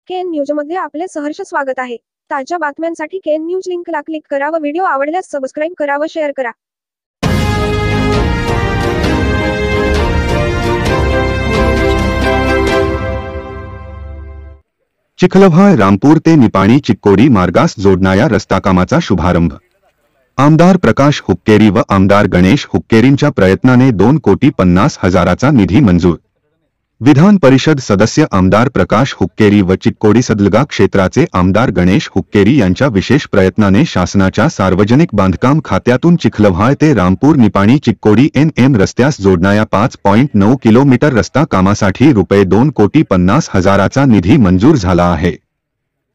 KN न्यूजमध्ये आपले सहर्ष स्वागत आहे। ताज्या बातम्यांसाठी केएन न्यूज लिंकला क्लिक करा व व्हिडिओ आवडल्यास सबस्क्राइब करा व शेअर करा। चिखलवाह रामपूर ते निपाणी चिक्कोडी मार्गास जोडणाऱ्या रस्ता कामाचा शुभारंभ। आमदार प्रकाश हुक्केरी व आमदार गणेश हुक्केरींच्या प्रयत्नाने 2,50,00,000चा निधी मंजूर। विधान परिषद सदस्य आमदार प्रकाश हुक्केरी व चिक्कोडी सदलगा क्षेत्राचे आमदार गणेश हुक्केरी यांच्या विशेष प्रयत्नाने शासनाच्या सार्वजनिक बांधकाम खात्यातून चिखलवाह ते रामपूर निपाणी चिक्कोडी NM रस्त्यास जोडणाऱ्या 5.9 किलोमीटर रस्ता कामासाठी ₹2,50,00,000चा निधी मंजूर झाला आहे।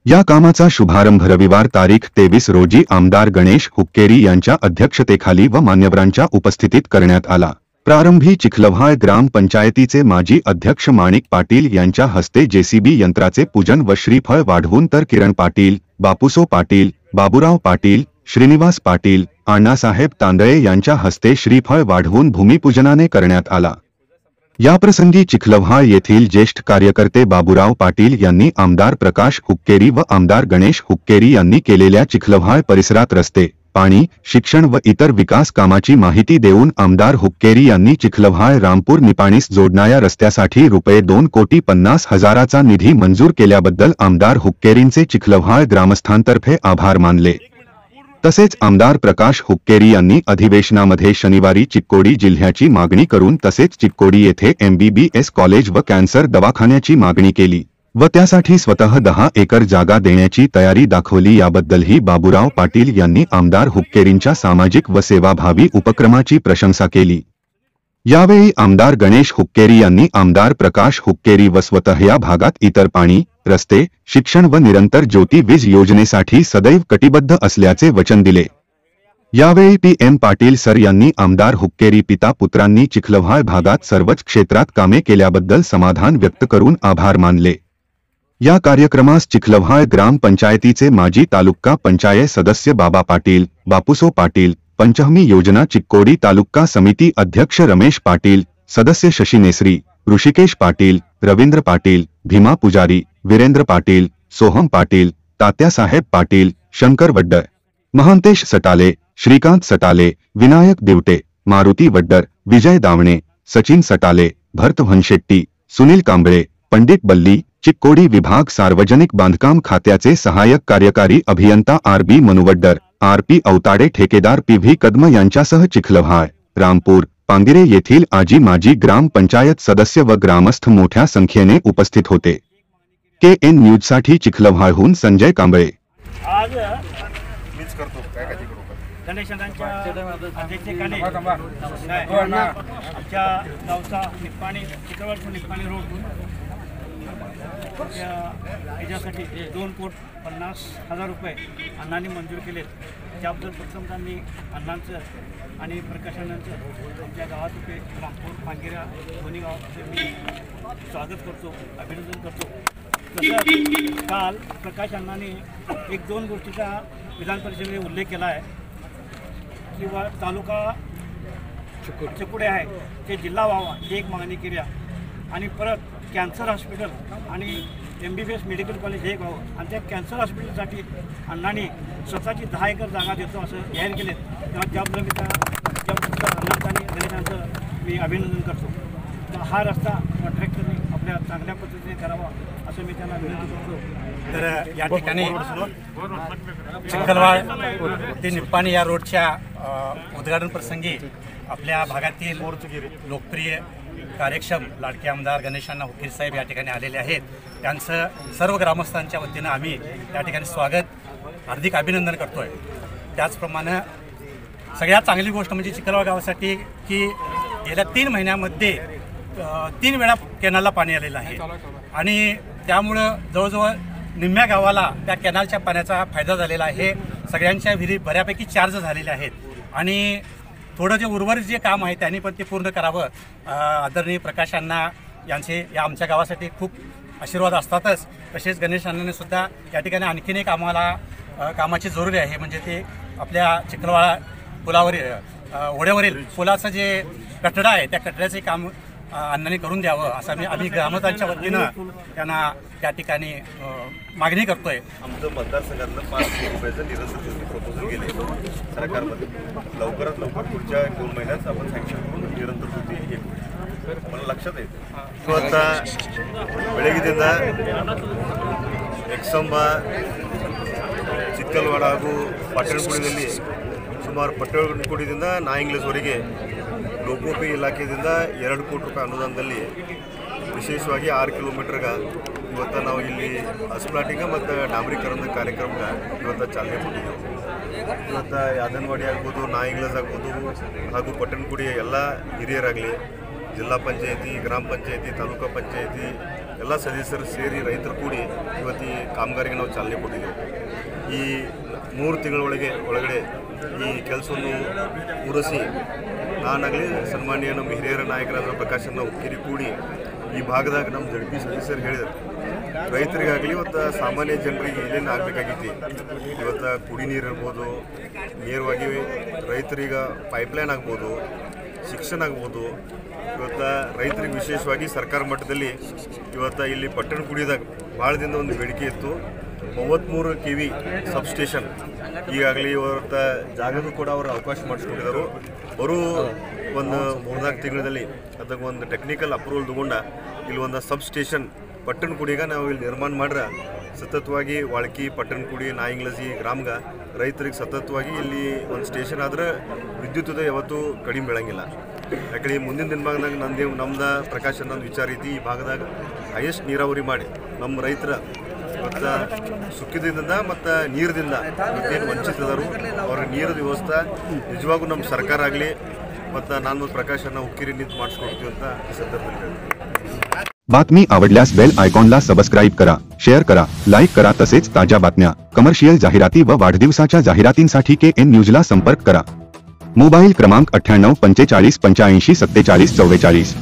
या कामाचा शुभारंभ रविवार तारीख 23 रोजी आमदार गणेश हुक्केरी यांच्या अध्यक्षतेखाली व मान्यवरांच्या उपस्थितीत करण्यात आला। प्रारंभी चिखलवाह ग्रामपंचायतीचे माजी अध्यक्ष माणिक पाटील यांच्या हस्ते JCB यंत्राचे पूजन व श्रीफळ वाढवून तर किरण पाटील, बापूसो पाटील, बाबूराव पाटील, श्रीनिवास पाटील, अण्णासाहेब तांदळे यांच्या हस्ते श्रीफळ वाढवून भूमिपूजनाने करण्यात आला। याप्रसंगी चिखलवाह येथील ज्येष्ठ कार्यकर्ते बाबूराव पाटील यांनी आमदार प्रकाश हुक्केरी व आमदार गणेश हुक्केरी यांनी केलेल्या चिखलवाह परिसरात रस्ते, पाणी, शिक्षण व इतर विकास कामाची माहिती देऊन आमदार हुक्केरी यांनी चिखलवाह रामपूर निपाणीस जोडणाऱ्या रस्त्यासाठी ₹2,50,00,000चा निधी मंजूर केल्याबद्दल आमदार हुक्केरींचे चिखलवाह ग्रामस्थांतर्फे आभार मानले। तसेच आमदार प्रकाश हुक्केरी यांनी अधिवेशनामध्ये शनिवारी चिक्कोडी जिल्ह्याची मागणी करून तसेच चिक्कोडी येथे MBBS कॉलेज व कॅन्सर दवाखान्याची मागणी केली व त्यासाठी स्वतः 10 एकर जागा देण्याची तयारी दाखवली। याबद्दलही बाबूराव पाटील यांनी आमदार हुक्केरींच्या सामाजिक व सेवाभावी उपक्रमाची प्रशंसा केली। यावेळी आमदार गणेश हुक्केरी यांनी आमदार प्रकाश हुक्केरी व स्वतः या भागात इतर पाणी, रस्ते, शिक्षण व निरंतर ज्योती वीज योजनेसाठी सदैव कटिबद्ध असल्याचे वचन दिले। यावेळी PM पाटील सर यांनी आमदार हुक्केरी पिता पुत्रांनी चिखलवाह भागात सर्वच क्षेत्रात कामे केल्याबद्दल समाधान व्यक्त करून आभार मानले। या कार्यक्रमास चिखलवाह ग्रामपंचायतीचे माजी तालुका पंचायत सदस्य बाबा पाटील, बापूसो पाटील, पंचहमी योजना चिक्कोडी तालुका समिती अध्यक्ष रमेश पाटील, सदस्य शशी नेसरी, ऋषिकेश पाटील, रवींद्र पाटील, भीमा पुजारी, वीरेंद्र पाटील, सोहम पाटील, तात्यासाहेब पाटील, शंकर वड्डर, महांतेश सटाले, श्रीकांत सटाले, विनायक दिवटे, मारुती वड्डर, विजय दावणे, सचिन सटाले, भरत वनशेट्टी, सुनील कांबळे, पंडित बल्ली, चिक्कोडी विभाग सार्वजनिक बांधकाम खात्याचे सहाय्यक कार्यकारी अभियंता RB मनुवड्डर, RP अवताडे, ठेकेदार PV कदम यांच्यासह चिखलवाह, रामपूर, पांगिरे येथील आजी माजी ग्रामपंचायत सदस्य व ग्रामस्थ मोठ्या संख्येने उपस्थित होते। KN न्यूजसाठी चिखलवाहहून संजय कांबळे। आज मीच करतो गणेशांच्या अध्यक्षतेखाली आमच्या गावचा निपाणी चिखलवाह निपाणी रोड याच्यासाठी ₹2,50,00,000 अण्णांनी मंजूर केले। त्याबद्दल प्रथमतः मी अण्णांचं आणि प्रकाश अण्णांचं आमच्या गावातर्फे रामपूर पांगिरा दोन्ही गावातर्फे मी स्वागत करतो, अभिनंदन करतो। तसंच काल प्रकाश अण्णांनी 1-2 गोष्टीचा विधान परिषदेमध्ये उल्लेख केला आहे किंवा तालुका चिक्कोडी आहे ते जिल्हा व्हावा ही एक मागणी केली आणि परत कॅन्सर हॉस्पिटल आणि MBBS मेडिकल कॉलेज हे व्हावं आणि त्या कॅन्सर हॉस्पिटलसाठी अण्णांनी स्वतःची 10 एकर जागा देतो असं जाहीर केले। तेव्हा त्याबद्दल मी अण्णांचं आणि गणेशांचं मी अभिनंदन करतो। तर हा रस्ता कॉन्ट्रॅक्टरने आपल्या चांगल्या पद्धतीने करावा असं मी त्यांना विनंती करतो। तर या ठिकाणी चिखलवाह ते निपाणी या रोडच्या उद्घाटन प्रसंगी आपल्या भागातील लोकप्रिय कार्यक्षम लाडके आमदार गणेशांना हुक्केरी साहेब या ठिकाणी आलेले आहेत। त्यांचं सर्व ग्रामस्थांच्या वतीनं आम्ही या ठिकाणी स्वागत, हार्दिक अभिनंदन करतोय। त्याचप्रमाणे सगळ्यात चांगली गोष्ट म्हणजे चिखलवाह गावासाठी की गेल्या 3 महिन्यामध्ये 3 वेळा कॅनलला पाणी आलेलं आहे आणि त्यामुळं जवळजवळ निम्म्या गावाला त्या कॅनलच्या पाण्याचा फायदा झालेला आहे। सगळ्यांच्या विहिरी बऱ्यापैकी चार्ज झालेल्या आहेत आणि थोडं जे उर्वरित जे काम आहे त्यांनी पण ते पूर्ण करावं। आदरणीय प्रकाश अण्णा यांचे या आमच्या गावासाठी खूप आशीर्वाद असतातच, तसेच गणेश अण्णांनी सुद्धा या ठिकाणी आणखीन एक आम्हाला कामाची जरुरी आहे म्हणजे ते आपल्या चिखलवाह पुलावरील ओढ्यावरील पुलाचं जे कठडा आहे त्या कठड्याचे काम अण्णांनी करून द्यावं असं आम्ही ग्रामस्थांच्या वतीनं त्यांना त्या ठिकाणी मागणी करतोय. आमचं मतदारसंघातलं 5 कोटी रुपयाचं निरंतर प्रपोजल गेले सरकारमध्ये. लवकरात लवकर पुढच्या 2 महिन्यात आपण सँक्शन करून निरंतर होती हे मला लक्षात येते. आता ಬೆಳಗ್ಗೆದಿಂದ ಎಕ್ಸಂಬ ಚಿಕ್ಕಲ್ವಾಡ ಹಾಗೂ ಪಟ್ಟಣಕುಡಿಯಲ್ಲಿ ಸುಮಾರು ಪಟ್ಟಣಕುಡಿಯಿಂದ ನಾಯಿಂಗ್ಲಸ್ವರೆಗೆ ಲೋಕೋಪಯೋಗಿ ಇಲಾಖೆಯಿಂದ 2 ಕೋಟಿ ರೂಪಾಯಿ ಅನುದಾನದಲ್ಲಿ ವಿಶೇಷವಾಗಿ 6 ಕಿಲೋಮೀಟರ್ಗೆ ಇವತ್ತು ನಾವು ಇಲ್ಲಿ ಅಸ್ಪ್ಲಾಟಿಂಗ ಮತ್ತು ಡಾಂಬರೀಕರಣದ ಕಾರ್ಯಕ್ರಮಕ್ಕೆ ಇವತ್ತು ಚಾಲನೆ ಕೊಟ್ಟಿದ್ದೇವೆ. ಇವತ್ತು ಯಾದನವಾಡಿ ಆಗ್ಬೋದು, ನಾಯಿಂಗ್ಲಸ್ ಆಗ್ಬೋದು ಹಾಗೂ ಪಟ್ಟಣಕುಡಿಯ ಎಲ್ಲ ಹಿರಿಯರಾಗಲಿ, ಜಿಲ್ಲಾ ಪಂಚಾಯತಿ, ಗ್ರಾಮ ಪಂಚಾಯತಿ, ತಾಲೂಕು ಪಂಚಾಯತಿ ಎಲ್ಲ ಸದಸ್ಯರು ಸೇರಿ ರೈತರು ಕೂಡಿ ಇವತ್ತು ಈ ಕಾಮಗಾರಿಗೆ ನಾವು ಚಾಲನೆ ಕೊಟ್ಟಿದ್ದೇವೆ. ಈ 3 ತಿಂಗಳೊಳಗೆ ಈ ಕೆಲಸವನ್ನು ಪೂರೈಸಿ ನಾನಾಗಲಿ ಸನ್ಮಾನ್ಯ ನಮ್ಮ ಹಿರಿಯರ ನಾಯಕರಾದ ಪ್ರಕಾಶನ ಹುಕ್ಕೇರಿ ಕೂಡಿ ಈ ಭಾಗದಾಗ ನಮ್ಮ ಜಡ್ಪಿ ಸದಸ್ಯರು ಹೇಳಿದರು, ರೈತರಿಗಾಗಲಿ ಇವತ್ತು ಸಾಮಾನ್ಯ ಜನರಿಗೆ ಏನೇನು ಆಗಬೇಕಾಗೈತಿ, ಇವತ್ತು ಕುಡಿ ನೀರು ಇರ್ಬೋದು, ನೇರವಾಗಿ ರೈತರಿಗೆ ಪೈಪ್ಲೈನ್ ಆಗ್ಬೋದು, ಶಿಕ್ಷಣ ಆಗ್ಬೋದು. ಇವತ್ತು ರೈತರಿಗೆ ವಿಶೇಷವಾಗಿ ಸರ್ಕಾರ ಮಟ್ಟದಲ್ಲಿ ಇವತ್ತು ಇಲ್ಲಿ ಪಟ್ಟಣಕುಡಿದಾಗ ಭಾಳ ದಿನದ ಒಂದು ಬೇಡಿಕೆ ಇತ್ತು. 33 KV ಸಬ್ಸ್ಟೇಷನ್ ಈಗಾಗಲೇ ಇವತ್ತು ಜಾಗನೂ ಕೂಡ ಅವರು ಅವಕಾಶ ಮಾಡಿಸ್ಕೊಂಡಿದ್ದಾರೆ. ಬರೋ ಒಂದು 3-4 ತಿಂಗಳಲ್ಲಿ ಅದಕ್ಕೆ ಒಂದು ಟೆಕ್ನಿಕಲ್ ಅಪ್ರೂವಲ್ ತಗೊಂಡ ಇಲ್ಲಿ ಒಂದು ಸಬ್ಸ್ಟೇಷನ್ ಪಟ್ಟಣಕುಡಿಗೆ ನಾವು ಇಲ್ಲಿ ನಿರ್ಮಾಣ ಮಾಡ್ರೆ ಸತತವಾಗಿ ವಾಳ್ಕಿ, ಪಟ್ಟಣಕುಡಿ, ನಾಯಿಂಗ್ಲಸಿ ಗ್ರಾಮಗ ರೈತರಿಗೆ ಸತತವಾಗಿ ಇಲ್ಲಿ ಒಂದು ಸ್ಟೇಷನ್ ಆದರೆ ವಿದ್ಯುತ್ತದ ಯಾವತ್ತೂ ಕಡಿಮೆ ಬೀಳಂಗಿಲ್ಲ. ಯಾಕಂದ್ರೆ ಮುಂದಿನ ದಿನಮಾನದಾಗ ನಮ್ದು ಪ್ರಕಾಶ ಅನ್ನೋದು ವಿಚಾರ ಐತಿ. ಈ ಭಾಗದಾಗ ಹೈಯೆಸ್ಟ್ ನೀರಾವರಿ ಮಾಡಿ ನಮ್ಮ ರೈತರ ಮತ್ತು ಸುಖದಿಂದ ಮತ್ತು ನೀರದಿಂದ ಇವತ್ತೇನು ವಂಚಿತದರು ಅವ್ರ ನೀರಿನ ವ್ಯವಸ್ಥೆ ನಿಜವಾಗೂ ನಮ್ಮ ಸರ್ಕಾರ ಆಗಲಿ ಮತ್ತು ನಾನು ಪ್ರಕಾಶನ ಹುಕ್ಕೇರಿ ನಿಂತು ಮಾಡಿಸ್ಕೊಡ್ತೀವಿ ಅಂತ ಈ ಸಂದರ್ಭದಲ್ಲಿ ಹೇಳ್ತೀನಿ. बातमी आवडल्यास बेल आयकॉनला सबस्क्राईब करा, शेअर करा, लाईक करा. तसेच ताज्या बातम्या, कमर्शियल जाहिराती व वाढदिवसाच्या जाहिरातींसाठी KN न्यूजला संपर्क करा. मोबाईल क्रमांक 98 45 85 47 44.